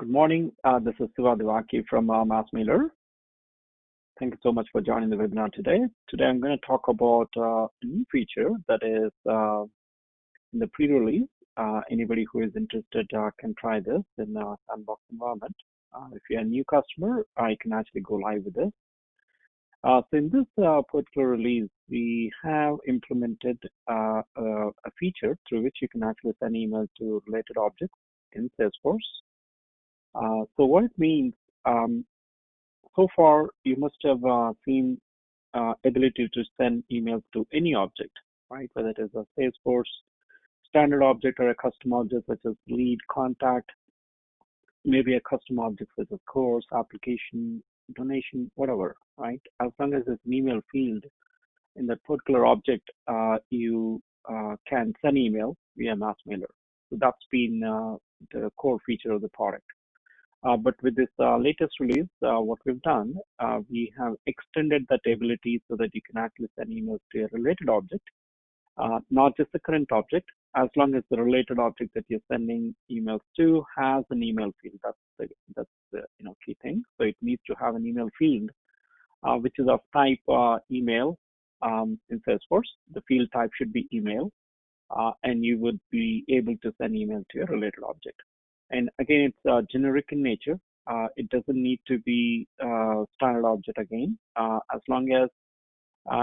Good morning. This is Siva Devaki from MassMailer. Thank you so much for joining the webinar today. Today, I'm going to talk about a new feature that is in the pre-release. Anybody who is interested can try this in a sandbox environment. If you're a new customer, you can actually go live with this. So in this particular release, we have implemented a feature through which you can actually send email to related objects in Salesforce. So what it means, so far you must have seen ability to send emails to any object, right? Whether it is a Salesforce standard object or a custom object such as lead, contact, maybe a custom object such as course, application, donation, whatever, right? As long as there's an email field in that particular object, you can send email via MassMailer. So that's been the core feature of the product. But with this latest release, what we've done, we have extended that ability so that you can actually send emails to a related object, not just the current object, as long as the related object that you're sending emails to has an email field. That's the key thing. So it needs to have an email field, which is of type email in Salesforce. The field type should be email, and you would be able to send email to a related object. And again, it's generic in nature. It doesn't need to be standard object again, as long as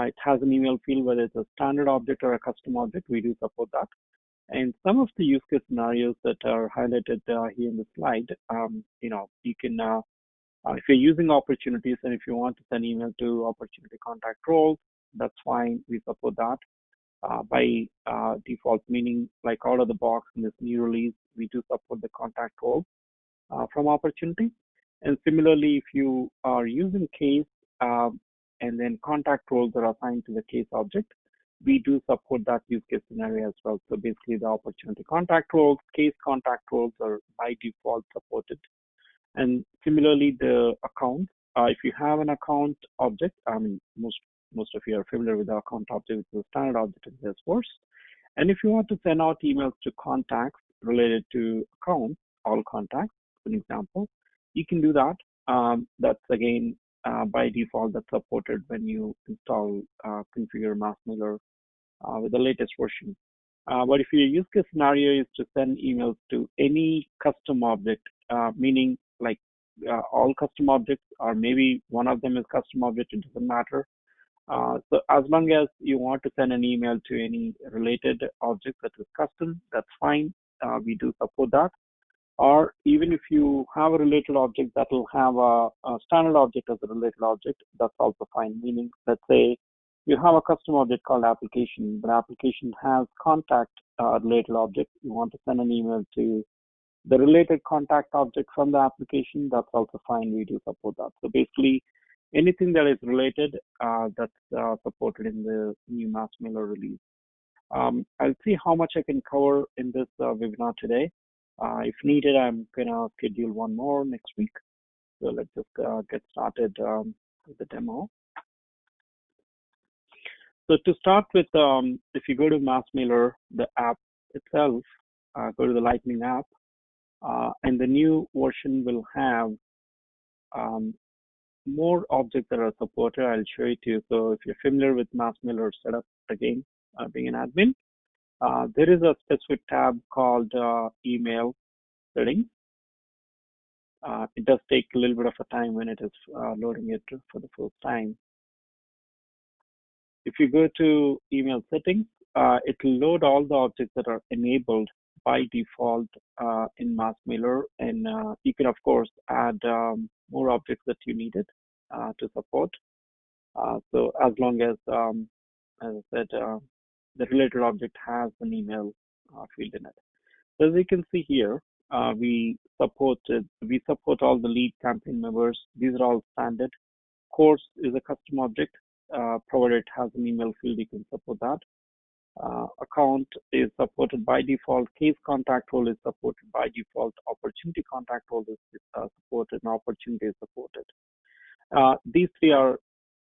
it has an email field, whether it's a standard object or a custom object, we do support that. And some of the use case scenarios that are highlighted here in the slide, you can, if you're using opportunities and if you want to send email to opportunity contact roles, that's fine. We support that. By default, meaning like out of the box in this new release, we do support the contact role from opportunity. And similarly, if you are using case and then contact roles are assigned to the case object, we do support that use case scenario as well. So basically, the opportunity contact roles, case contact roles are by default supported. And similarly, the account, if you have an account object, most of you are familiar with the account object, which is a standard object in Salesforce. And if you want to send out emails to contacts related to accounts, all contacts, for example, you can do that. That's again, by default, that's supported when you install, configure MassMailer with the latest version. But if your use case scenario is to send emails to any custom object, meaning like all custom objects, or maybe one of them is custom object, it doesn't matter. So as long as you want to send an email to any related object that is custom, that's fine. We do support that. Or even if you have a related object that will have a standard object as a related object, that's also fine. Meaning, let's say you have a custom object called application, but application has contact related object. You want to send an email to the related contact object from the application, that's also fine. We do support that. So basically, anything that is related, that's supported in the new MassMailer release. I'll see how much I can cover in this webinar today. If needed, I'm gonna schedule one more next week. So let's just get started with the demo. So to start with, if you go to MassMailer, the app itself, go to the Lightning app, and the new version will have more objects that are supported. I'll show it to you. So if you're familiar with MassMailer setup, again, being an admin, there is a specific tab called email settings. It does take a little bit of a time when it is loading it for the first time. If you go to email settings, it will load all the objects that are enabled by default in MassMailer, and you can of course add more objects that you needed to support. So as long as I said, the related object has an email field in it. So as you can see here, we support all the lead campaign members. These are all standard. Course is a custom object. Provided it has an email field, you can support that. Account is supported by default. Case contact role is supported by default. Opportunity contact role is supported, and opportunity is supported. These three are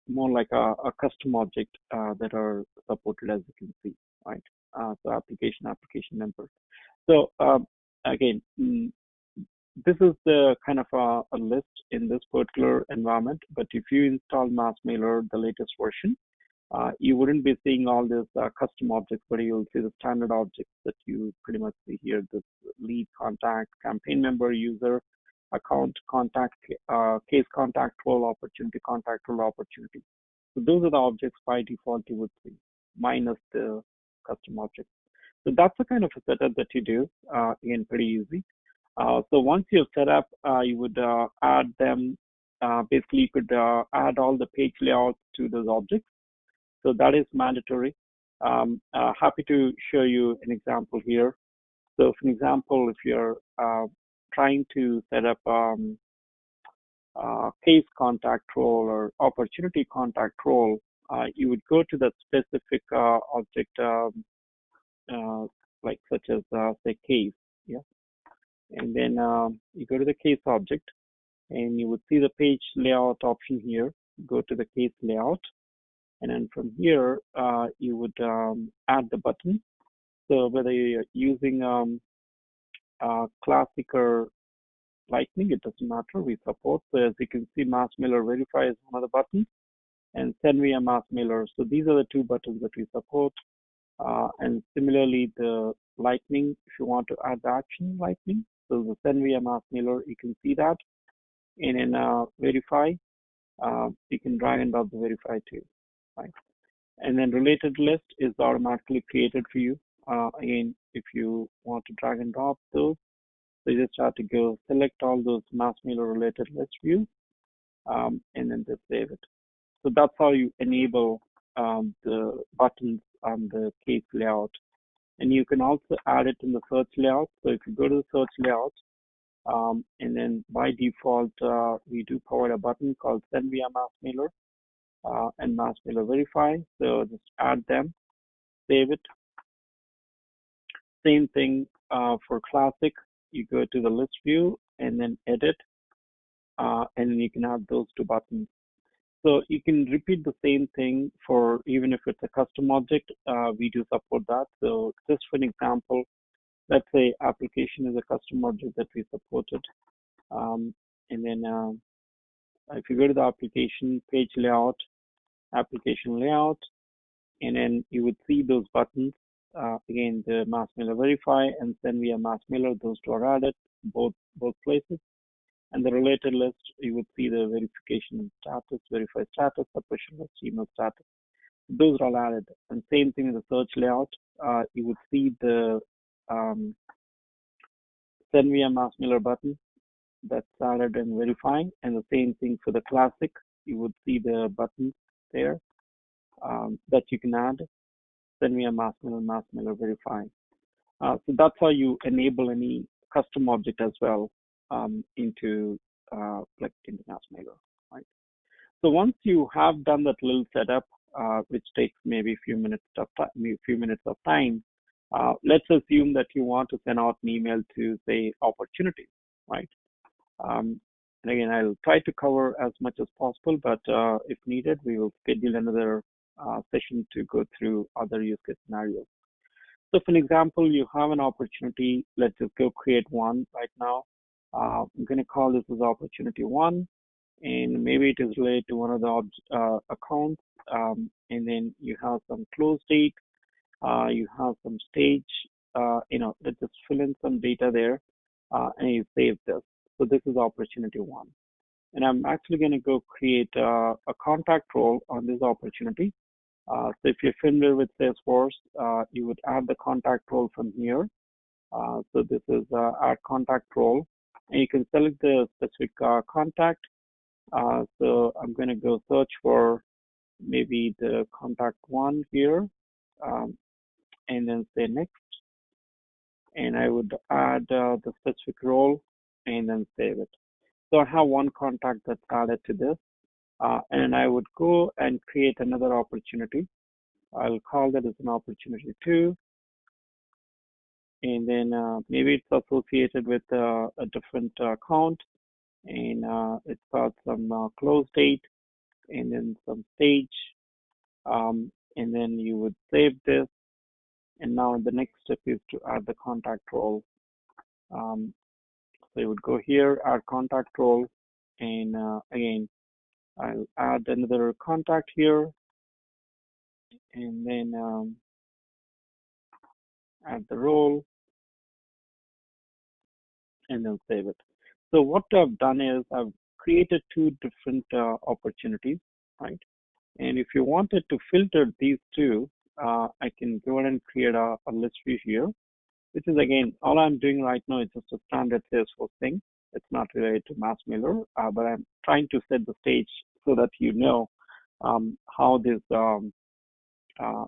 more like a custom object that are supported, as you can see, right? So application member. So again, this is the kind of a list in this particular environment. But if you install MassMailer, the latest version, you wouldn't be seeing all these custom objects, but you'll see the standard objects that you pretty much see here: this lead, contact, campaign member, user, account, contact, case contact role, opportunity, contact role, opportunity. So those are the objects by default you would see, minus the custom objects. So that's the kind of a setup that you do. Again, pretty easy. So once you've set up, you would add them. Basically, you could add all the page layouts to those objects. So that is mandatory. Happy to show you an example here. So for example, if you're trying to set up case contact role or opportunity contact role, you would go to that specific object, like such as say case, yeah, and then you go to the case object, and you would see the page layout option here. Go to the case layout, and then from here you would add the button. So whether you're using classic or lightning, it doesn't matter. We support. So as you can see, MassMailer Verify is one of the buttons, and Send via MassMailer. So these are the two buttons that we support. And similarly, the lightning, if you want to add the action lightning, so the Send via MassMailer, you can see that. And in Verify, you can drag and drop the Verify too, right? And then related list is automatically created for you. Again, if you want to drag and drop those, so you just have to go select all those MassMailer related list views, and then just save it. So that's how you enable the buttons on the case layout. And you can also add it in the search layout. So if you go to the search layout, and then by default, we do provide a button called Send via MassMailer and MassMailer Verify. So just add them, save it. Same thing for Classic. You go to the list view and then edit, and then you can add those two buttons. So you can repeat the same thing for even if it's a custom object. We do support that. So just for an example, let's say application is a custom object that we supported. And then if you go to the application page layout, application layout, and then you would see those buttons. Again, the MassMailer Verify and Send via MassMailer, those two are added, both places. And the related list, you would see the verification status, verify status, suppression list, email status. Those are all added. And same thing in the search layout, you would see the Send via MassMailer button that's added and verifying. And the same thing for the Classic, you would see the buttons there that you can add. Send via MassMailer, MassMailer Verify. So that's how you enable any custom object as well into MassMailer, right? So once you have done that little setup, which takes maybe a few minutes of time, let's assume that you want to send out an email to say opportunities, right? And again, I'll try to cover as much as possible, but if needed, we will schedule another session to go through other use case scenarios. So for an example, you have an opportunity. Let's just go create one right now. I'm going to call this as opportunity one, and maybe it is related to one of the accounts. And then you have some close date. You have some stage. Let's just fill in some data there, and you save this. So this is opportunity one. And I'm actually going to go create a contact role on this opportunity. So if you're familiar with Salesforce, you would add the contact role from here. So this is add contact role, and you can select the specific contact. So I'm going to go search for maybe the contact one here, and then say next. And I would add the specific role and then save it. So I have one contact that's added to this, and I would go and create another opportunity. I'll call that as an opportunity two, and then maybe it's associated with a different account, and it's got some close date, and then some stage, and then you would save this, and now the next step is to add the contact role. So you would go here, add contact role, and again, I'll add another contact here, and then add the role, and then save it. So what I've done is I've created two different opportunities, right? And if you wanted to filter these two, I can go ahead and create a list view here, which is again, all I'm doing right now is just a standard Salesforce thing. It's not related to MassMailer, but I'm trying to set the stage so that you know how these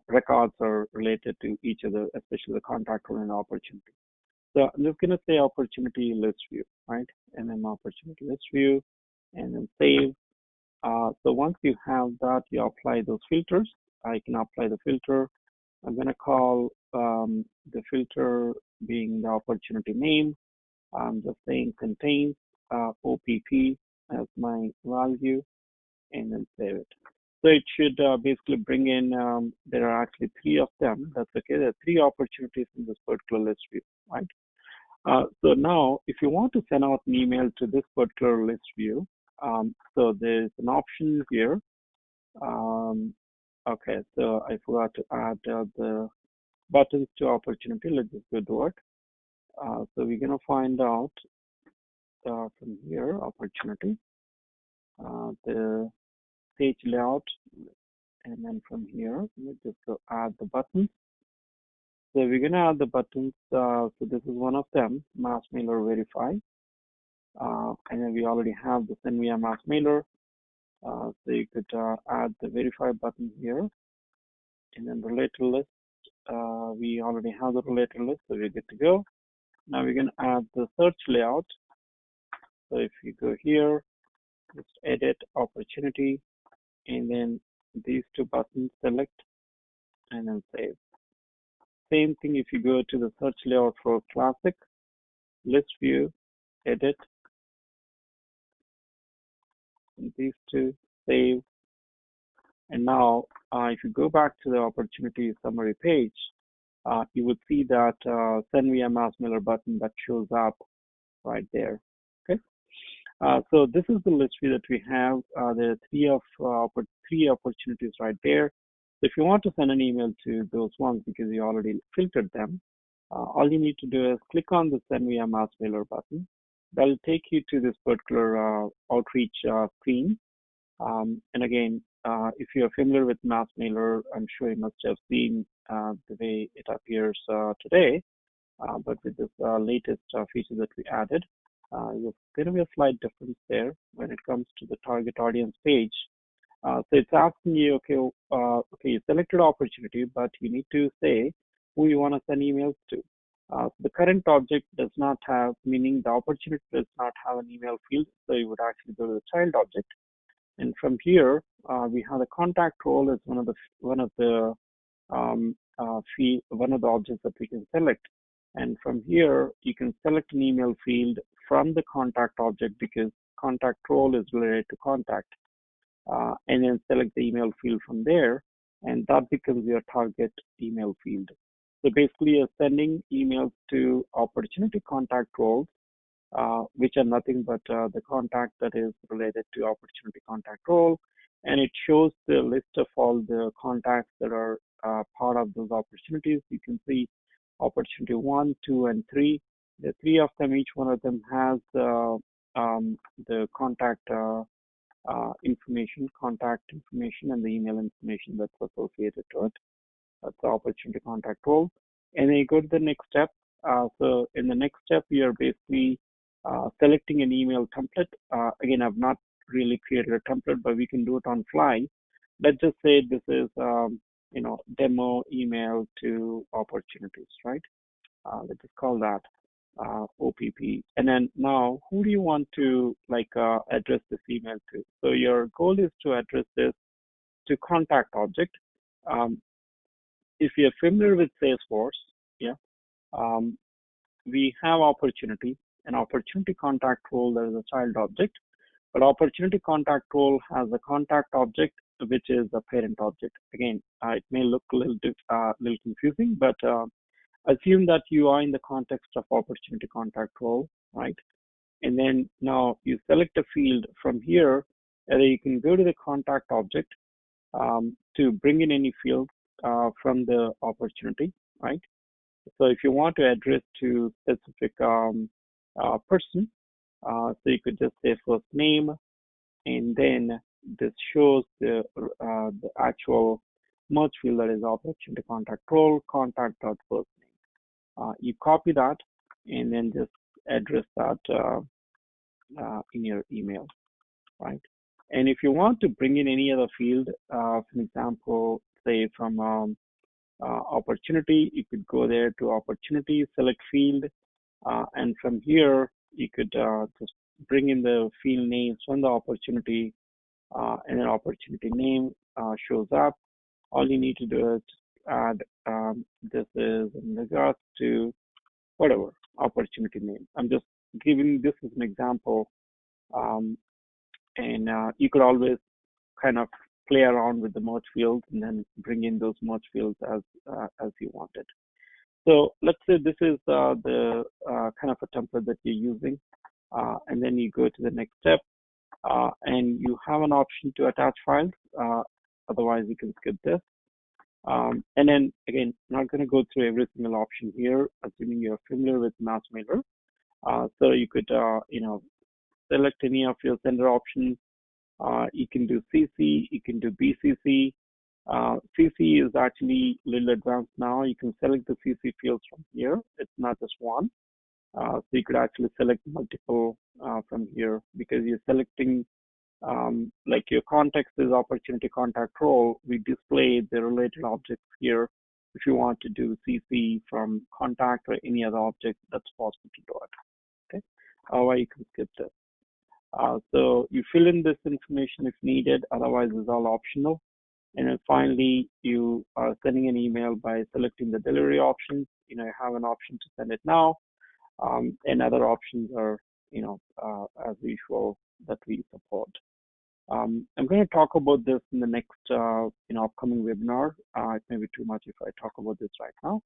records are related to each other, especially the contact role and opportunity. So I'm just going to say opportunity list view, right? And then opportunity list view, and then save. So once you have that, you apply those filters. I can apply the filter. I'm going to call the filter being the opportunity name. I'm just saying contains OPP as my value, and then save it. So it should basically bring in, there are actually three of them. That's okay. There are three opportunities in this particular list view, right? So now, if you want to send out an email to this particular list view, so there's an option here. Okay, so I forgot to add the buttons to opportunity. Let's just go do it. So we're going to find out from here, opportunity, the page layout, and then from here, let's just go add the buttons. So we're going to add the buttons. So this is one of them, MassMailer Verify. And then we already have the send via MassMailer. So you could add the verify button here, and then related list. We already have the related list, so we're good to go. Now we're going to add the search layout. So if you go here, just edit opportunity, and then these two buttons select, and then save. Same thing if you go to the search layout for classic, list view, edit, and these two, save. And now if you go back to the opportunity summary page, you would see that send via MassMailer button that shows up right there. Okay. So this is the list view that we have. There are three opportunities right there. So if you want to send an email to those ones because you already filtered them, all you need to do is click on the send via MassMailer button. That'll take you to this particular outreach screen. And again, if you're familiar with MassMailer, I'm sure you must have seen the way it appears today. But with this latest feature that we added, there's going to be a slight difference there when it comes to the target audience page. So it's asking you, okay, okay, you selected opportunity, but you need to say who you want to send emails to. The current object does not have, meaning the opportunity does not have an email field, so you would actually go to the child object. And from here, we have the contact role as one of the objects that we can select. And from here, you can select an email field from the contact object because contact role is related to contact. And then select the email field from there, and that becomes your target email field. So basically, you're sending emails to opportunity contact roles, which are nothing but the contact that is related to opportunity contact role, and it shows the list of all the contacts that are part of those opportunities. You can see opportunity 1, 2, and 3. The three of them, each one of them has the contact contact information, and the email information that's associated to it. That's the opportunity contact role. And then you go to the next step. So in the next step, you're basically selecting an email template. Again, I've not really created a template, but we can do it on fly. Let's just say this is, demo email to opportunities, right? Let's just call that OPP. And then now, who do you want to address this email to? So your goal is to address this to contact object. If you're familiar with Salesforce, yeah, we have opportunity, an opportunity contact role that is a child object, but opportunity contact role has a contact object which is a parent object. Again, it may look a little confusing, but assume that you are in the context of opportunity contact role, right? And then now you select a field from here, and you can go to the contact object to bring in any field from the opportunity, right? So if you want to address to specific person, so you could just say first name, and then this shows the actual merge field, that is opportunity contact role contact dot first name. You copy that and then just address that in your email, right? And if you want to bring in any other field, for example, say from opportunity, you could go there to opportunity, select field, and from here you could just bring in the field names from the opportunity, and then opportunity name shows up. All you need to do is add this is in regards to whatever opportunity name. I'm just giving this as an example, and you could always kind of play around with the merge fields and then bring in those merge fields as you wanted. So let's say this is the kind of a template that you're using, and then you go to the next step, and you have an option to attach files. Otherwise, you can skip this. And then again, not going to go through every single option here, assuming you're familiar with MassMailer. So you could, select any of your sender options. You can do CC, you can do BCC. CC is actually a little advanced now. You can select the CC fields from here. It's not just one. So you could actually select multiple from here, because you're selecting, like your context is opportunity contact role. We display the related objects here. If you want to do CC from contact or any other object, that's possible to do it. Okay. Otherwise, you can skip this. So you fill in this information if needed. Otherwise, it's all optional. And then finally, you are sending an email by selecting the delivery options. You have an option to send it now, and other options are, as usual, that we support. I'm going to talk about this in the next, upcoming webinar. It may be too much if I talk about this right now.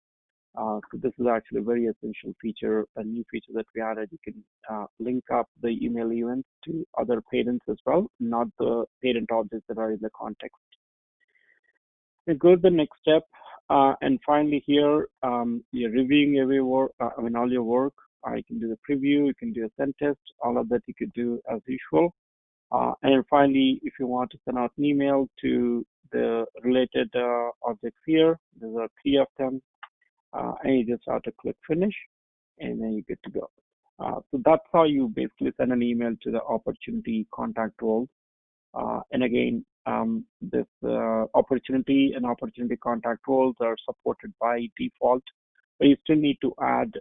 So this is actually a very essential feature, a new feature that we added. You can link up the email events to other parents as well, not the parent objects that are in the context. We go to the next step, and finally here, you're reviewing every work, all your work. You can do the preview, you can do a send test, all of that you could do as usual. And then finally, if you want to send out an email to the related objects here, there are 3 of them, and you just have to click finish, and then you're good to go. So that's how you basically send an email to the opportunity contact roles. And again, this opportunity and opportunity contact roles are supported by default, but you still need to add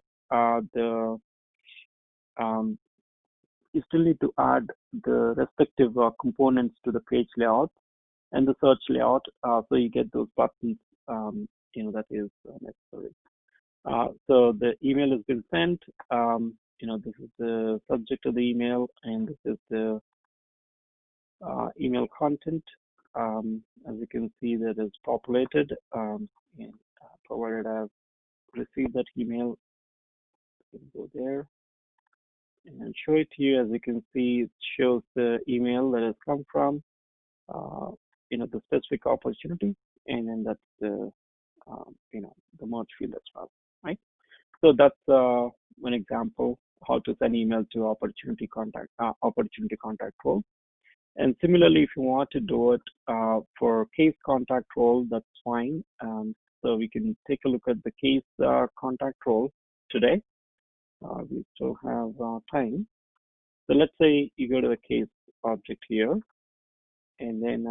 the respective components to the page layout and the search layout, so you get those buttons, that is necessary. So the email has been sent. This is the subject of the email, and this is the email content. As you can see, that is populated, and provided I've received that email, I can go there and show it to you. As you can see, it shows the email that has come from, the specific opportunity, and then that's the, the merge field as well, right? So that's one example how to send email to opportunity contact role. And similarly, if you want to do it for case contact role, that's fine. So we can take a look at the case contact role today. We still have time. So let's say you go to the case object here, and then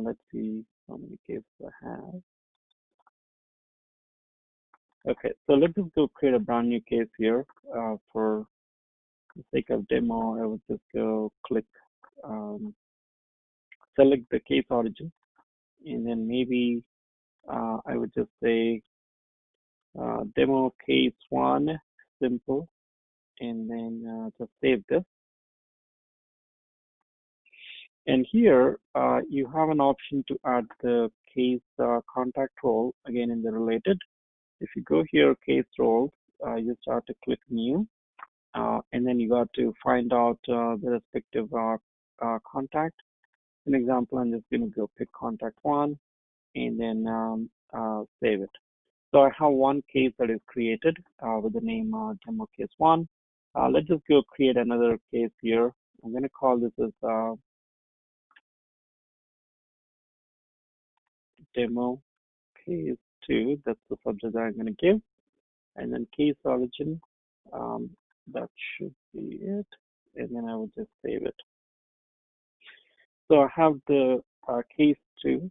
let's see how many cases I have. Okay, so let's just go create a brand new case here. For the sake of demo, I would just go click, select the case origin, and then maybe I would just say demo case 1, simple, and then just save this. And here you have an option to add the case contact role again in the related. If you go here, case roles, you start to click new, and then you got to find out the respective contact. For example, I'm just going to go pick contact one and then save it. So I have one case that is created with the name demo case one. Let's just go create another case here. I'm going to call this as demo case two. That's the subject that I'm going to give. And then case origin, that should be it. And then I will just save it. So I have the case two.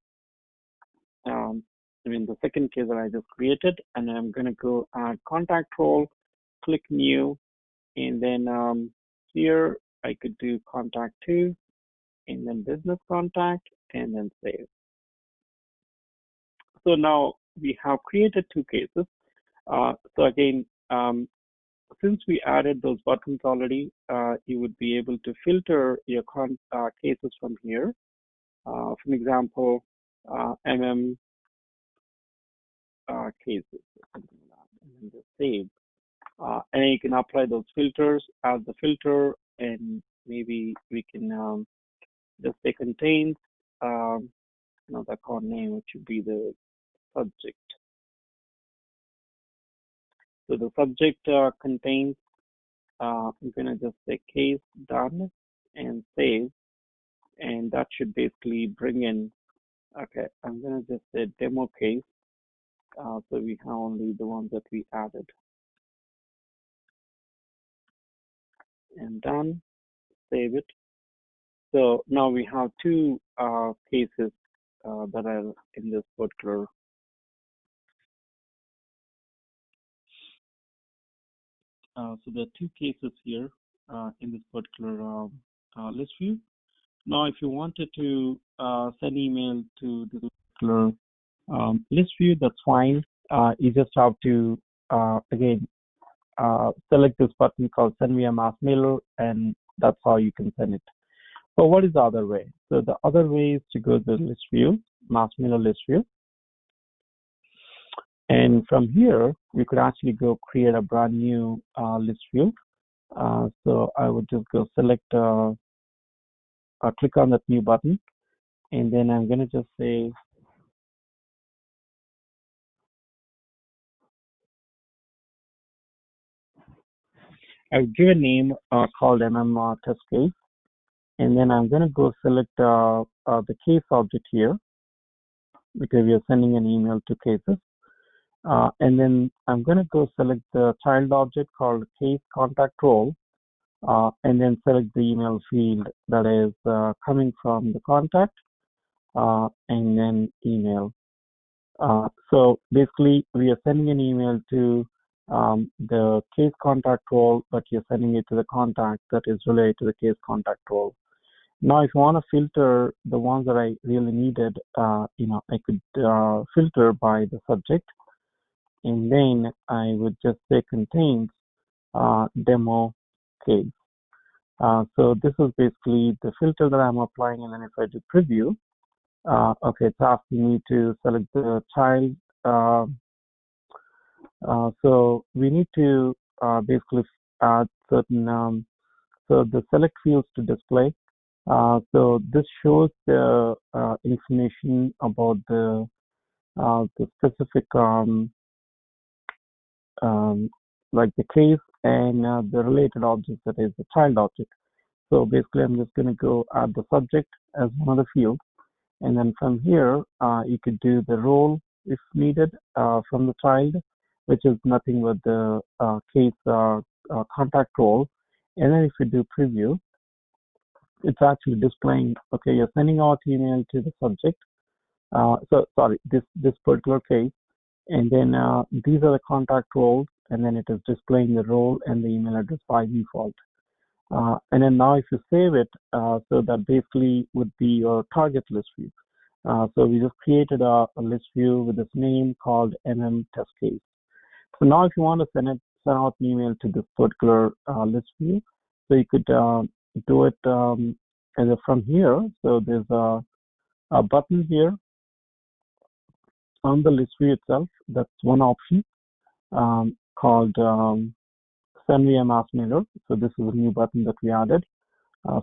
The second case that I just created, and I'm going to go add contact role, click new, and then here I could do contact two, and then business contact, and then save. So now we have created two cases. So again, since we added those buttons already, you would be able to filter your cases from here. For example, MM cases, something like that, and then just save. And you can apply those filters as the filter, and maybe we can just say contains the account name, which should be the subject. So the subject contains, I'm going to just say case done and save, and that should basically bring in, okay, I'm going to just say demo case. So we have only the ones that we added. And done, save it. So now we have two cases that are in this particular. So there are two cases here in this particular list view. Now, if you wanted to send email to the particular list view, that's fine. You just have to, again, select this button called Send Me a MassMailer, and that's how you can send it. So what is the other way? So the other way is to go to the list view, MassMailer list view. And from here, we could actually go create a brand new list view. So I would just go select, click on that new button, and then I'm going to just say, I'll give a name called test case, and then I'm going to go select the case object here, because we are sending an email to cases. And then I'm going to go select the child object called case contact role, and then select the email field that is coming from the contact, and then email. So basically, we are sending an email to the case contact role, but you're sending it to the contact that is related to the case contact role. Now, if you want to filter the ones that I really needed, I could filter by the subject, and then I would just say contains demo case. So this is basically the filter that I'm applying, and then if I do preview, okay, it's asking me to select the child. So we need to basically add certain, so the select fields to display. So this shows the information about the specific like the case and the related object, that is the child object. So basically, I'm just going to go add the subject as one of the fields, and then from here you could do the role if needed from the child, which is nothing but the case contact role. And then if you do preview, it's actually displaying, okay, you're sending out email to the subject. So sorry, this particular case, and then these are the contact roles, and then it is displaying the role and the email address by default. And then now if you save it, so that basically would be your target list view. So we just created a list view with this name called test case. So now if you want to send out an email to this particular list view, so you could do it either from here. So there's a button here on the list view itself. That's one option called send via MassMailer. So this is a new button that we added.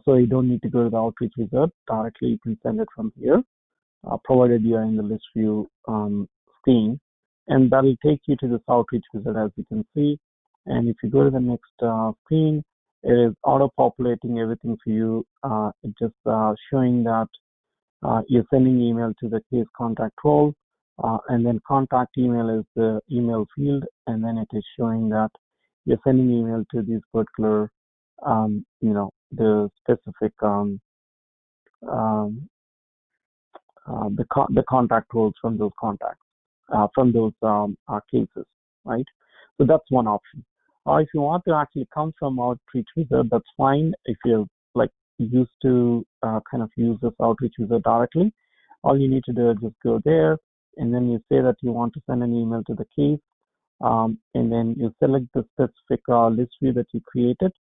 So you don't need to go to the outreach wizard. Directly, you can send it from here, provided you are in the list view screen. And that will take you to this outreach wizard, as you can see. And if you go to the next screen, it is auto-populating everything for you. It's just showing that you're sending email to the case contact role, and then contact email is the email field, and then it is showing that you're sending email to these particular, the specific the contact roles from those contacts, from those cases, right? So that's one option. Or if you want to actually come from outreach wizard, that's fine. If you're like used to kind of use this outreach wizard directly, all you need to do is just go there, and then you say that you want to send an email to the case, and then you select the specific list view that you created,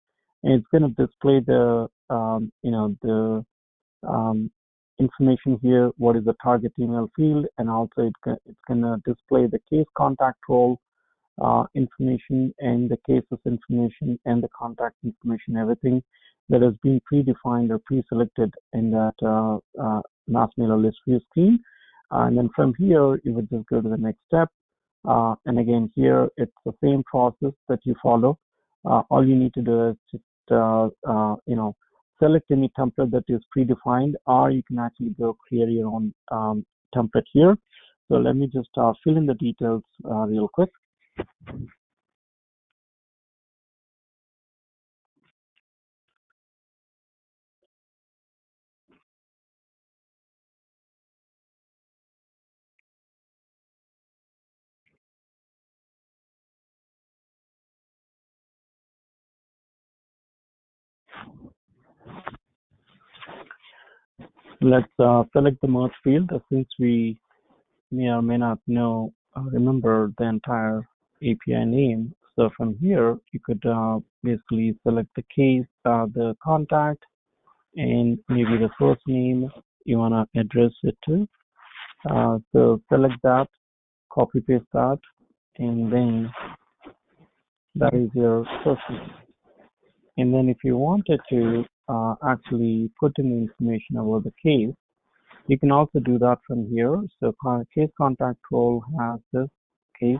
and it's going to display the the information here. What is the target email field, and also it's going to display the case contact role information and the cases information and the contact information, everything that has been predefined or pre-selected in that MassMailer list view screen. And then from here, you would just go to the next step. And again, here it's the same process that you follow. All you need to do is just select any template that is predefined, or you can actually go create your own template here. So let me just fill in the details real quick. Let's select the merge field, since we may or may not remember the entire API name. So from here, you could basically select the case, the contact, and maybe the first name you want to address it to. So select that, copy paste that, and then that is your first name. And then if you wanted to actually put in the information about the case, you can also do that from here. So case contact role has this case.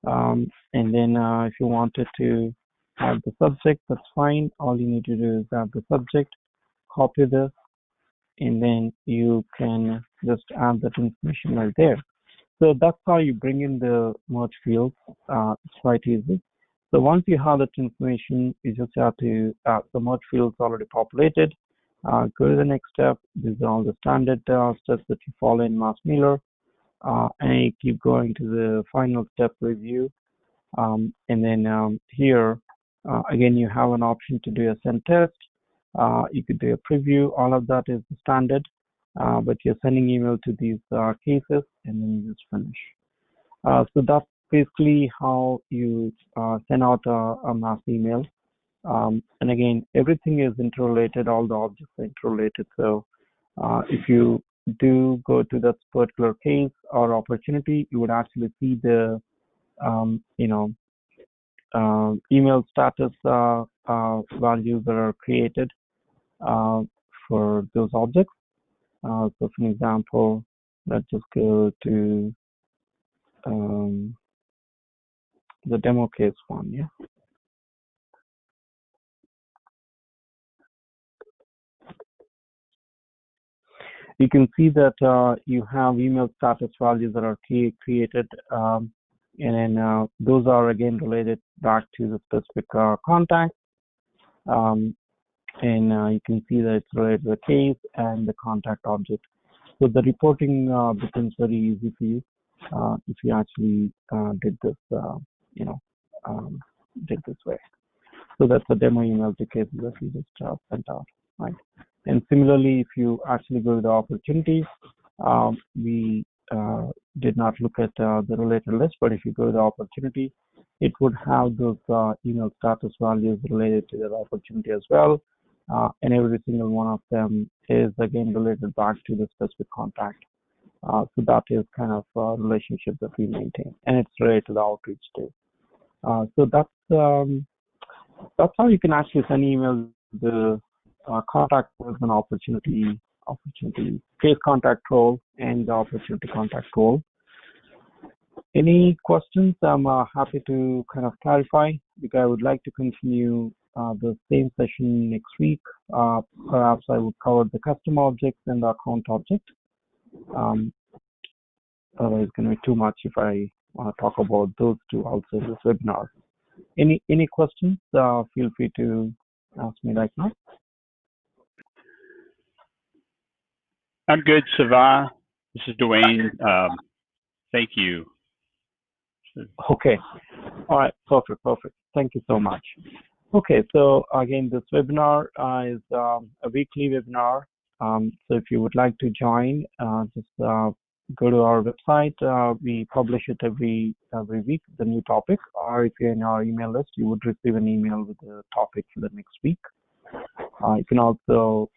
And then if you wanted to add the subject, that's fine. All you need to do is add the subject, copy this, and then you can just add that information right there. So that's how you bring in the merge fields. It's quite easy. So once you have that information, you just have to, the merge fields already populated. Go to the next step. These are all the standard steps that you follow in MassMailer. And you keep going to the final step review. And then here, again, you have an option to do a send test. You could do a preview. All of that is standard, but you're sending email to these cases, and then you just finish. So that's basically how you send out a mass email. And again, everything is interrelated. All the objects are interrelated. So if you do go to that particular case or opportunity, you would actually see the email status values that are created for those objects. So for an example, let's just go to the demo case one. Yeah. You can see that you have email status values that are created, and then those are again related back to the specific contact. And you can see that it's related to the case and the contact object. So the reporting becomes very easy for you if you actually did this, did this way. So that's the demo email to cases that we just sent out, right? And similarly, if you actually go to the opportunities, we did not look at the related list, but if you go to the opportunity, it would have those email status values related to that opportunity as well. And every single one of them is again related back to the specific contact. So that is kind of a relationship that we maintain, and it's related to the outreach too. So that's That's how you can actually send email the contact person opportunity, case contact role, and the opportunity contact role. Any questions? I'm happy to kind of clarify because I would like to continue the same session next week. Perhaps I would cover the customer objects and the account object. Otherwise, it's going to be too much if I want to talk about those two also in this webinar. Any questions? Feel free to ask me right now. I'm good, Siva. This is Dwayne. Thank you. Okay. All right. Perfect. Thank you so much. Okay. So again, this webinar is a weekly webinar. So if you would like to join, just go to our website. We publish it every week, the new topic. Or if you're in our email list, you would receive an email with the topic for the next week. You can also,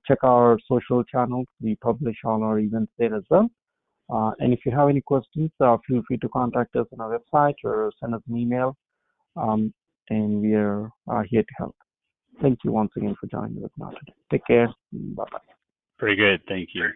check our social channels. We publish all our events there as well. And if you have any questions, feel free to contact us on our website or send us an email. And we are here to help. Thank you once again for joining the webinar today. Take care. Bye-bye. Very good. Thank you.